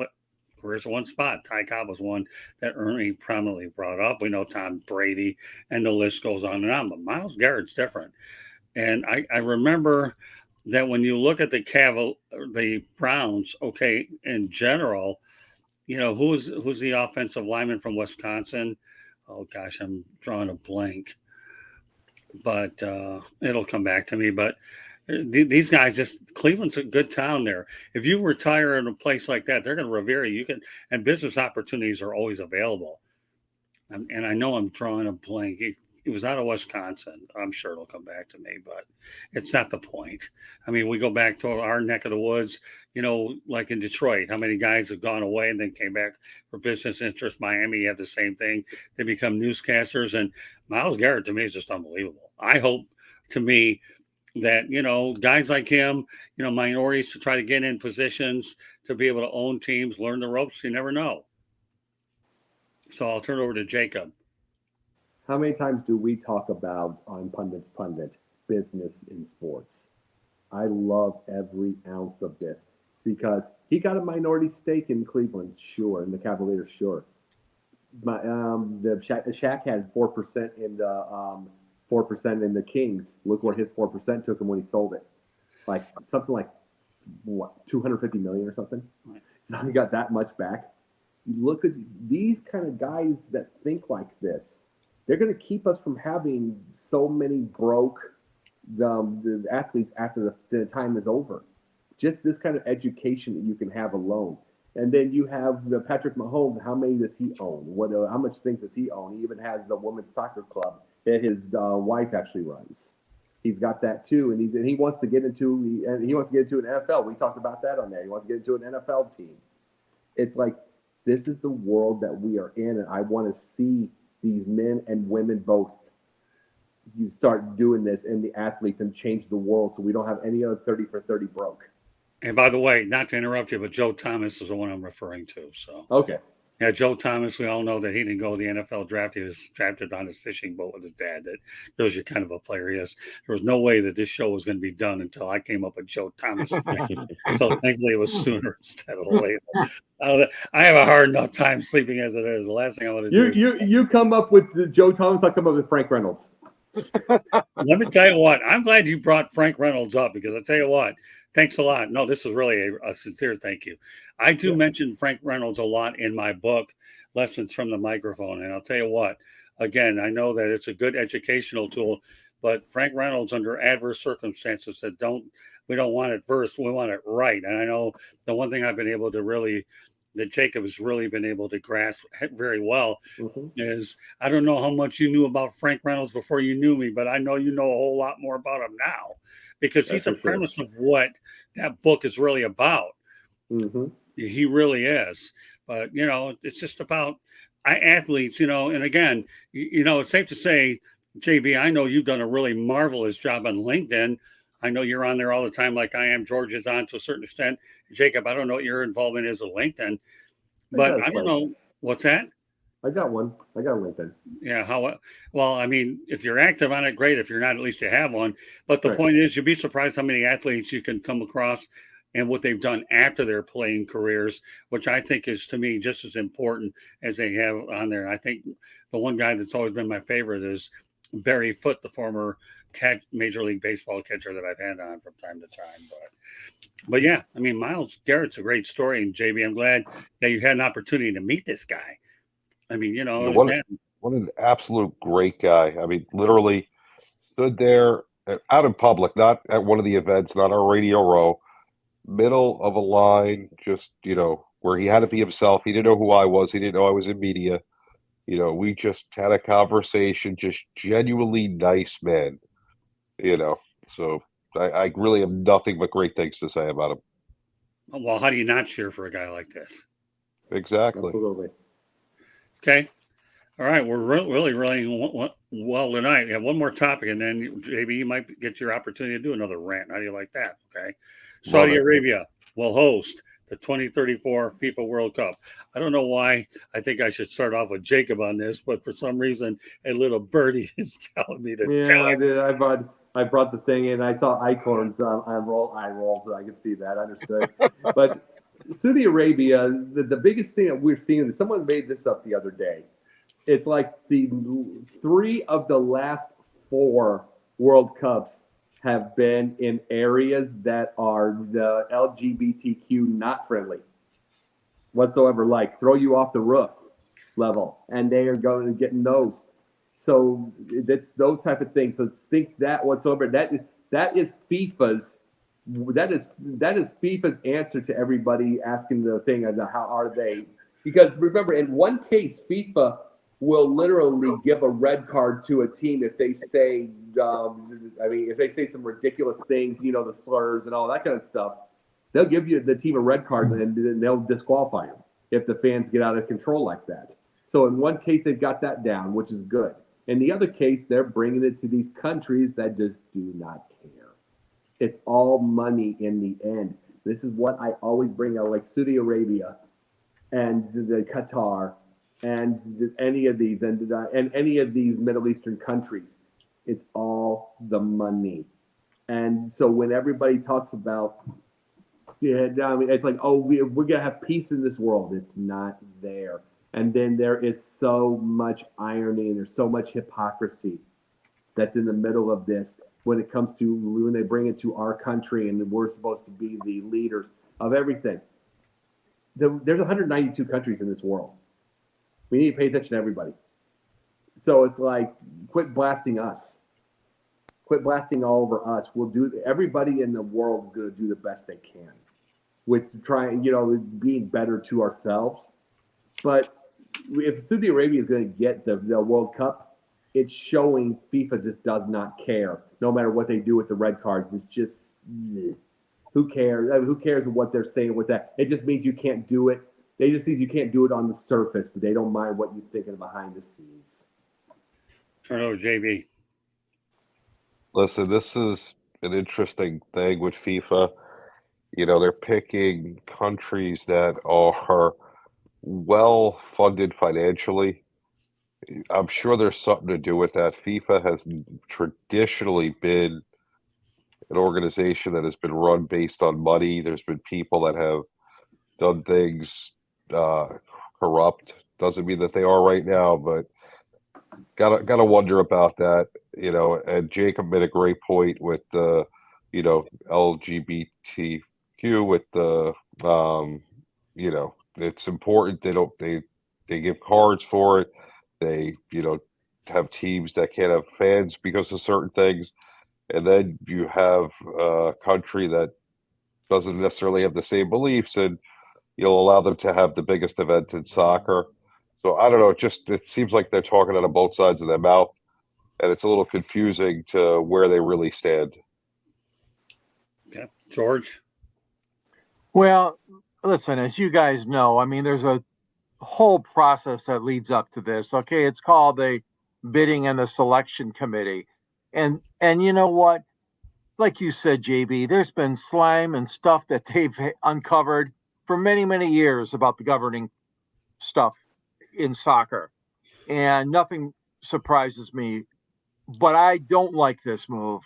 careers in one spot. Ty Cobb was one that Ernie prominently brought up. We know Tom Brady, and the list goes on and on. But Myles Garrett's different. And I remember that when you look at the Browns, okay, in general, who's the offensive lineman from Wisconsin? Oh gosh, I'm drawing a blank. But it'll come back to me. But these guys, Cleveland's a good town there. If you retire in a place like that, they're going to revere you. And business opportunities are always available. And I know I'm drawing a blank. He was out of Wisconsin. I'm sure it'll come back to me, but it's not the point. I mean, we go back to our neck of the woods, like in Detroit, how many guys have gone away and then came back for business interest. Miami had the same thing. They become newscasters. And Myles Garrett, to me, is just unbelievable. I hope, to me, that, guys like him, minorities to try to get in positions to be able to own teams, learn the ropes. You never know. So I'll turn it over to Jacob. How many times do we talk about on Pundit's Pundit business in sports? I love every ounce of this because he got a minority stake in Cleveland, sure, and the Cavaliers, sure. The Shaq had 4% in the 4% in the Kings. Look where his 4% took him when he sold it, like something like what, 250 million or something. Right. So he got that much back. You look at these kind of guys that think like this. They're going to keep us from having so many broke the athletes after the time is over. Just this kind of education that you can have alone. And then you have the Patrick Mahomes. How many does he own? How much things does he own? He even has the women's soccer club that his wife actually runs. He's got that too, and he wants to get into an NFL. We talked about that on there. He wants to get into an NFL team. It's like this is the world that we are in, and I want to see these men and women both. You start doing this, and the athletes, and change the world, so we don't have any other 30 for 30 broke. And by the way, not to interrupt you, but Joe Thomas is the one I'm referring to. So Okay. yeah, Joe Thomas, we all know that he didn't go to the NFL draft. He was drafted on his fishing boat with his dad. That shows you kind of a player he is. There was no way that this show was going to be done until I came up with Joe Thomas. So thankfully it was sooner instead of later. I have a hard enough time sleeping as it is. The last thing I want to do. You come up with the Joe Thomas. I come up with Frank Reynolds. Let me tell you what. I'm glad you brought Frank Reynolds up because I tell you what. Thanks a lot. No, this is really a sincere thank you. I do mention Frank Reynolds a lot in my book, Lessons from the Microphone. And I'll tell you what, again, I know that it's a good educational tool, but Frank Reynolds under adverse circumstances said, we don't want it versed, we want it right. And I know the one thing I've been able to really, that Jacob has really been able to grasp very well is, I don't know how much you knew about Frank Reynolds before you knew me, but I know you know a whole lot more about him now. Because he's a premise of what that book is really about. He really is. But, it's just about athletes, and again, it's safe to say, JV, I know you've done a really marvelous job on LinkedIn. I know you're on there all the time like I am. George is on to a certain extent. Jacob, I don't know what your involvement is with LinkedIn. But I don't know. What's that? I got one. I got LinkedIn. Yeah. Well, I mean, if you're active on it, great. If you're not, at least you have one. But the point is, you'd be surprised how many athletes you can come across and what they've done after their playing careers, which I think is, to me, just as important as they have on there. I think the one guy that's always been my favorite is Barry Foote, the former Major League Baseball catcher that I've had on from time to time. But yeah, I mean, Myles Garrett's a great story. And JB, I'm glad that you had an opportunity to meet this guy. I mean, what an absolute great guy. I mean, literally stood there out in public, not at one of the events, not on Radio Row, middle of a line, just, where he had to be himself. He didn't know who I was. He didn't know I was in media. We just had a conversation, just genuinely nice man, So I really have nothing but great things to say about him. Well, how do you not cheer for a guy like this? Exactly. Absolutely. Okay. All right. We're really well tonight. We have one more topic, and then, JB, you might get your opportunity to do another rant. How do you like that? Okay. Saudi Arabia will host the 2034 FIFA World Cup. I don't know why I think I should start off with Jacob on this, but for some reason, a little birdie is telling me to tell him. I brought the thing in. I saw icons on eye rolls, so I could see that. I understood. But Saudi Arabia, the biggest thing that we're seeing, someone made this up the other day. It's like the 3 of the last 4 World Cups have been in areas that are the LGBTQ not friendly whatsoever, like throw you off the roof level, and they are going to get those. So it's those type of things. So think that whatsoever. That is FIFA's. That is FIFA's answer to everybody asking the thing of how are they? Because remember, in one case, FIFA will literally give a red card to a team if they say, if they say some ridiculous things, the slurs and all that kind of stuff. They'll give you the team a red card and then they'll disqualify them if the fans get out of control like that. So in one case, they've got that down, which is good. In the other case, they're bringing it to these countries that just do not care. It's all money in the end. This is what I always bring out, like Saudi Arabia and the Qatar and any of these and any of these Middle Eastern countries. It's all the money. And so when everybody talks about, it's like, oh, we're going to have peace in this world. It's not there. And then there is so much irony and there's so much hypocrisy that's in the middle of this when it comes to when they bring it to our country and we're supposed to be the leaders of everything. There's 192 countries in this world. We need to pay attention to everybody. So it's like, quit blasting us. Quit blasting all over us. Everybody in the world is going to do the best they can with trying, being better to ourselves. But if Saudi Arabia is going to get the World Cup, it's showing FIFA just does not care. no matter what they do with the red cards. It's just, who cares? I mean, who cares what they're saying with that? It just means you can't do it. They just means you can't do it on the surface, but they don't mind what you're thinking behind the scenes. Turn it over to JB. Listen, this is an interesting thing with FIFA. You know, they're picking countries that are well funded financially. I'm sure there's something to do with that. FIFA has traditionally been an organization that has been run based on money. There's been people that have done things corrupt. Doesn't mean that they are right now, but gotta wonder about that. You know, and Jacob made a great point with the, you know, LGBTQ with the, you know, it's important. They give cards for it. They, you know, have teams that can't have fans because of certain things. And then you have a country that doesn't necessarily have the same beliefs, and you'll allow them to have the biggest event in soccer. So I don't know. It seems like they're talking out of both sides of their mouth, and it's a little confusing to where they really stand. Okay, George. Well, listen, as you guys know, I mean, there's a whole process that leads up to this. Okay, it's called the bidding and the selection committee. And you know what? Like you said, JB, there's been slime and stuff that they've uncovered for many, many years about the governing stuff in soccer. And nothing surprises me, but I don't like this move.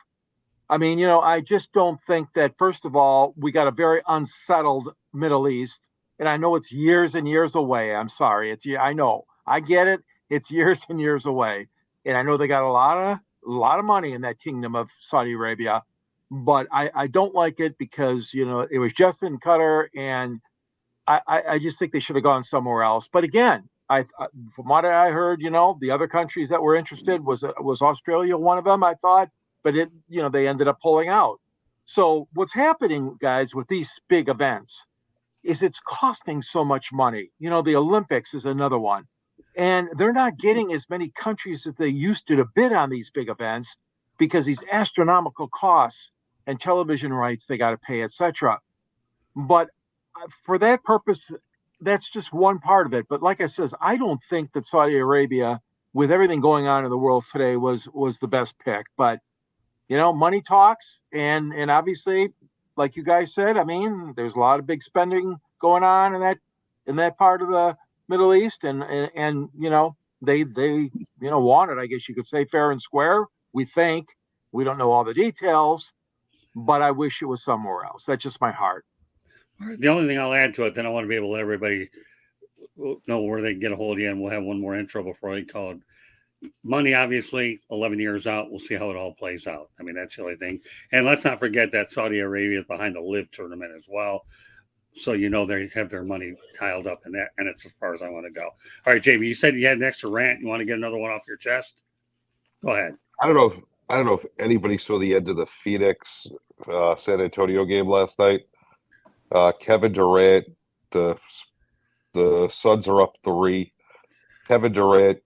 I mean, you know, I just don't think that, first of all, we got a very unsettled Middle East. And I know it's years and years away. I'm sorry. I know. I get it. It's years and years away. And I know they got a lot of money in that kingdom of Saudi Arabia. But I don't like it because, you know, it was just in Qatar, and I just think they should have gone somewhere else. But again, from what I heard, you know, the other countries that were interested was Australia, one of them, I thought, but they ended up pulling out. So what's happening, guys, with these big events is it's costing so much money. You know, the Olympics is another one, and they're not getting as many countries that they used to bid on these big events because these astronomical costs and television rights they got to pay, etc. But for that purpose, that's just one part of it. But like I says, I don't think that Saudi Arabia, with everything going on in the world today, was the best pick. But you know, money talks, and obviously, like you guys said, I mean, there's a lot of big spending going on in that part of the Middle East, and you know, they want it, I guess you could say, fair and square. We think. We don't know all the details, but I wish it was somewhere else. That's just my heart. The only thing I'll add to it, then I want to be able to let everybody know where they can get a hold of you, and we'll have one more intro before I call it. Money, obviously, 11 years out. We'll see how it all plays out. I mean, that's the only thing. And let's not forget that Saudi Arabia is behind the Live tournament as well. So, you know, they have their money tiled up in that, and it's as far as I want to go. All right, JB, you said you had an extra rant. You want to get another one off your chest? Go ahead. I don't know if anybody saw the end of the Phoenix San Antonio game last night. Kevin Durant, the Suns are up 3. Kevin Durant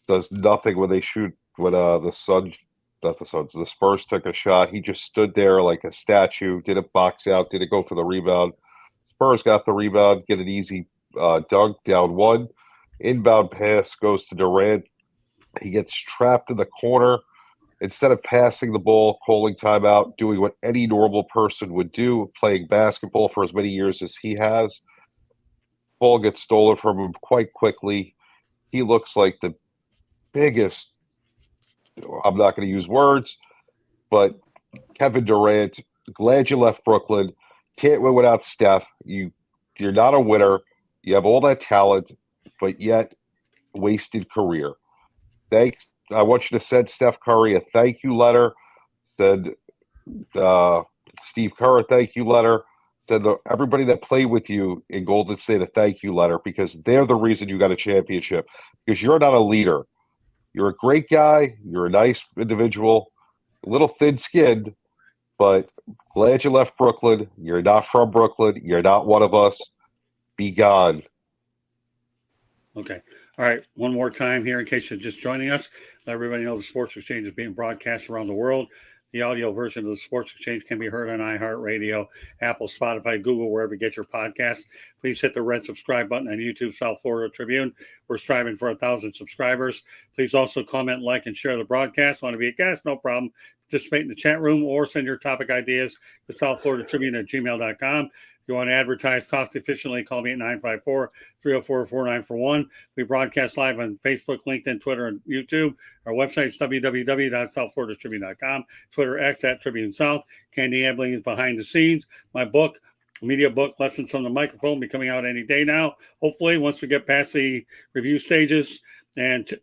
does nothing when they shoot. When the Spurs took a shot, he just stood there like a statue, didn't box out, didn't go for the rebound. Spurs got the rebound, get an easy dunk, down 1. Inbound pass goes to Durant. He gets trapped in the corner. Instead of passing the ball, calling timeout, doing what any normal person would do, playing basketball for as many years as he has, ball gets stolen from him quite quickly. He looks like the biggest, I'm not going to use words, but Kevin Durant, glad you left Brooklyn. Can't win without Steph. You're not a winner. You have all that talent, but yet wasted career. Thanks. I want you to send Steph Curry a thank you letter. Send Steve Kerr a thank you letter. Send everybody that played with you in Golden State a thank you letter, because they're the reason you got a championship. Because you're not a leader. You're a great guy. You're a nice individual. A little thin-skinned, but glad you left Brooklyn. You're not from Brooklyn. You're not one of us. Be gone. Okay. All right. One more time here in case you're just joining us. Let everybody know the Sports Exchange is being broadcast around the world. The audio version of the Sports Exchange can be heard on iHeartRadio, Apple, Spotify, Google, wherever you get your podcasts. Please hit the red subscribe button on YouTube, South Florida Tribune. We're striving for 1,000 subscribers. Please also comment, like, and share the broadcast. Want to be a guest? No problem. Participate in the chat room or send your topic ideas to southfloridatribune@gmail.com. If you want to advertise cost efficiently, call me at 954-304-4941. We broadcast live on Facebook, LinkedIn, Twitter, and YouTube. Our website is www.southfloridatribune.com. Twitter X at Tribune South. Candy Ebling is behind the scenes. My book, media book, Lessons from the Microphone, will be coming out any day now. Hopefully, once we get past the review stages, and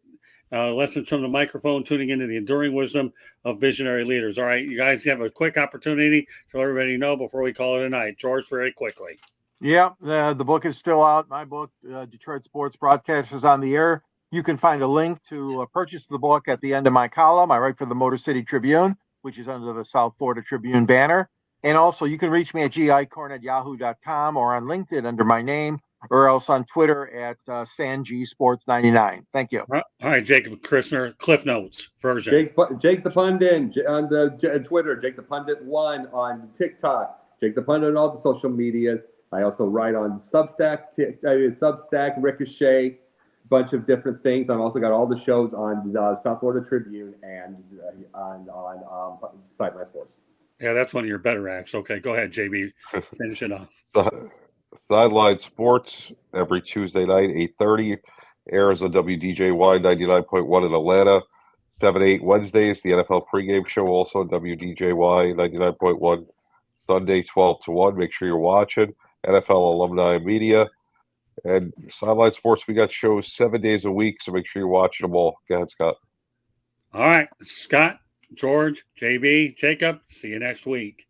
Lessons from the Microphone, tuning into the enduring wisdom of visionary leaders. All right, you guys have a quick opportunity to let everybody know before we call it a night. George, very quickly. Yeah, the book is still out. My book, Detroit Sports Broadcasters on the Air. You can find a link to purchase the book at the end of my column. I write for the Motor City Tribune, which is under the South Florida Tribune banner. And also, you can reach me at gicorn@yahoo.com or on LinkedIn under my name, or else on Twitter at SanGSports99. Thank you. All right, Jacob Christner, Cliff Notes version. Jake the Pundit on the Twitter, Jake the Pundit 1 on TikTok, Jake the Pundit on all the social medias. I also write on Substack, Ricochet, bunch of different things. I've also got all the shows on the South Florida Tribune and on Site My Sports. Yeah, that's one of your better acts. Okay, go ahead, JB. Finish it off. Sideline Sports every Tuesday night, 8:30. Airs on WDJY 99.1 in Atlanta. 7-8 Wednesdays. The NFL pregame show also on WDJY 99.1. Sunday, 12 to 1. Make sure you're watching. NFL Alumni Media. And Sideline Sports, we got shows 7 days a week, so make sure you're watching them all. Go ahead, Scott. All right, Scott, George, JB, Jacob. See you next week.